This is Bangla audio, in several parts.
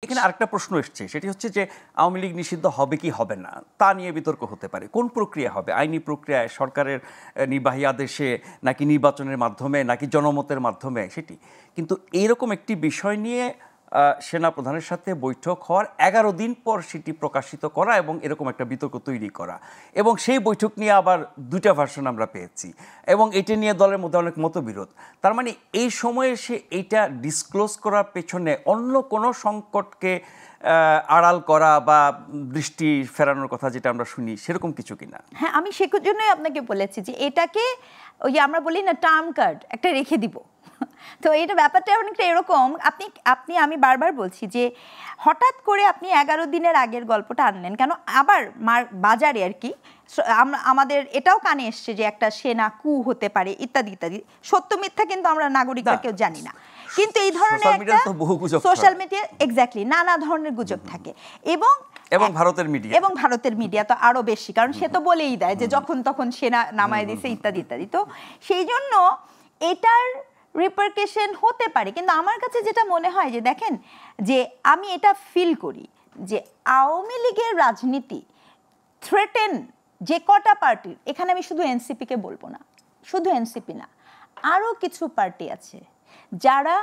এখানে আরেকটা প্রশ্ন এসছে, সেটি হচ্ছে যে আওয়ামী লীগ নিষিদ্ধ হবে কি হবে না তা নিয়ে বিতর্ক হতে পারে। কোন প্রক্রিয়া হবে? আইনি প্রক্রিয়ায়, সরকারের নির্বাহী আদেশে, নাকি নির্বাচনের মাধ্যমে, নাকি জনমতের মাধ্যমে, সেটি কিন্তু এইরকম একটি বিষয় নিয়ে সেনা প্রধানের সাথে বৈঠক হওয়ার 11 দিন পর সেটি প্রকাশিত করা এবং এরকম একটা বিতর্ক তৈরি করা, এবং সেই বৈঠক নিয়ে আবার দুইটা ভার্সন আমরা পেয়েছি এবং এটা নিয়ে দলের মধ্যে অনেক মতবিরোধ। তার মানে এই সময়ে সে এইটা ডিসক্লোজ করার পেছনে অন্য কোনো সংকটকে আড়াল করা বা দৃষ্টি ফেরানোর কথা যেটা আমরা শুনি, সেরকম কিছু কিনা? হ্যাঁ, আমি সে জন্যই আপনাকে বলেছি যে এটাকে ওই যে আমরা বলি না টার্ম কার্ড একটা রেখে দিব। তো এটা ব্যাপারটা অনেকটা এরকম, আমি বারবার বলছি যে হঠাৎ করে আপনি 11 দিনের আগের গল্পটা আনলেন কেন? আবার বাজারে আর কি আমাদের এটাও কানে এসছে যে একটা সেনা কু হতে পারে ইত্যাদি ইত্যাদি। সত্য মিথ্যা কিন্তু আমরা নাগরিকরা কেউ জানি না, কিন্তু এই ধরনের একটা সোশ্যাল মিডিয়া এক্স্যাক্টলি নানা ধরনের গুজব থাকে এবং ভারতের মিডিয়া তো আরো বেশি, কারণ সে তো বলেই দেয় যে যখন তখন সেনা নামায় দিছে ইত্যাদি ইত্যাদি। তো সেই জন্য এটার রিপারকেশন হতে পারে, কিন্তু আমার কাছে যেটা মনে হয় যে দেখেন, যে আমি এটা ফিল করি যে আওয়ামী লীগের রাজনীতি থ্রেটেন যে কটা পার্টির, এখানে আমি শুধু এনসিপিকে বলবো না, শুধু এনসিপি না, আরও কিছু পার্টি আছে যারা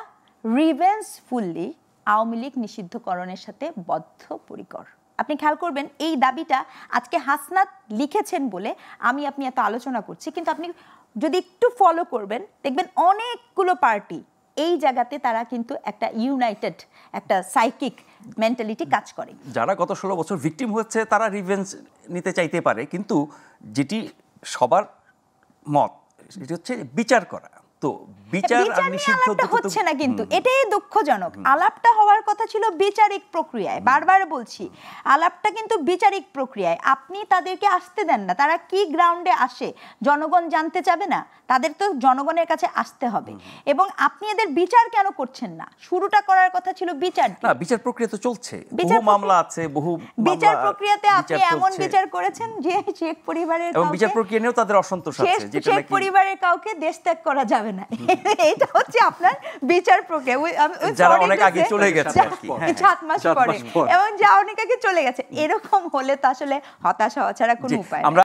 রিভেঞ্জফুলি আওয়ামী লীগ নিষিদ্ধকরণের সাথে বদ্ধপরিকর। আপনি খেয়াল করবেন এই দাবিটা আজকে হাসনাত লিখেছেন বলে আপনি এত আলোচনা করছি, কিন্তু আপনি যদি একটু ফলো করবেন দেখবেন অনেকগুলো পার্টি এই জায়গাতে তারা কিন্তু একটা ইউনাইটেড একটা সাইকিক মেন্টালিটি কাজ করে। যারা গত 16 বছর ভিকটিম হচ্ছে তারা রিভেঞ্জ নিতে চাইতে পারে, কিন্তু যেটি সবার মত সেটি হচ্ছে বিচার করা। তো বিচার হচ্ছে না, কিন্তু এটাই দুঃখজনক। আলাপটা হওয়ার কথা ছিল বিচারিক প্রক্রিয়ায়, বারবার বলছি আলাপটা কিন্তু বিচারিক প্রক্রিয়ায়। আপনি তাদেরকে আসতে দেন না, তারা কি গ্রাউন্ডে আসে জনগণ জানতে চাবে না? তাদের তো জনগণের কাছে আসতে হবে, এবং আপনি এদের বিচার কেন করছেন না? শুরুটা করার কথা ছিল বিচার। না, বিচার প্রক্রিয়া তো চলছে, বহু মামলা আছে, বহু বিচার প্রক্রিয়াতে আপনি এমন বিচার করেছেন যে শেখ পরিবারের এবং বিচার প্রক্রিয়া নিয়েও তাদের অসন্তোষ আছে, যেটা শেখ পরিবারের কাউকে দেশ ত্যাগ করা যাবে না। এটা হচ্ছে আপনার বিচার প্রক্রিয়া, যারা অনেক আগে চলে গেছে, 7 মাস পরে, এবং যা অনেক আগে চলে গেছে। এরকম হলে তো আসলে হতাশা ছাড়া কোনো উপায় নেই।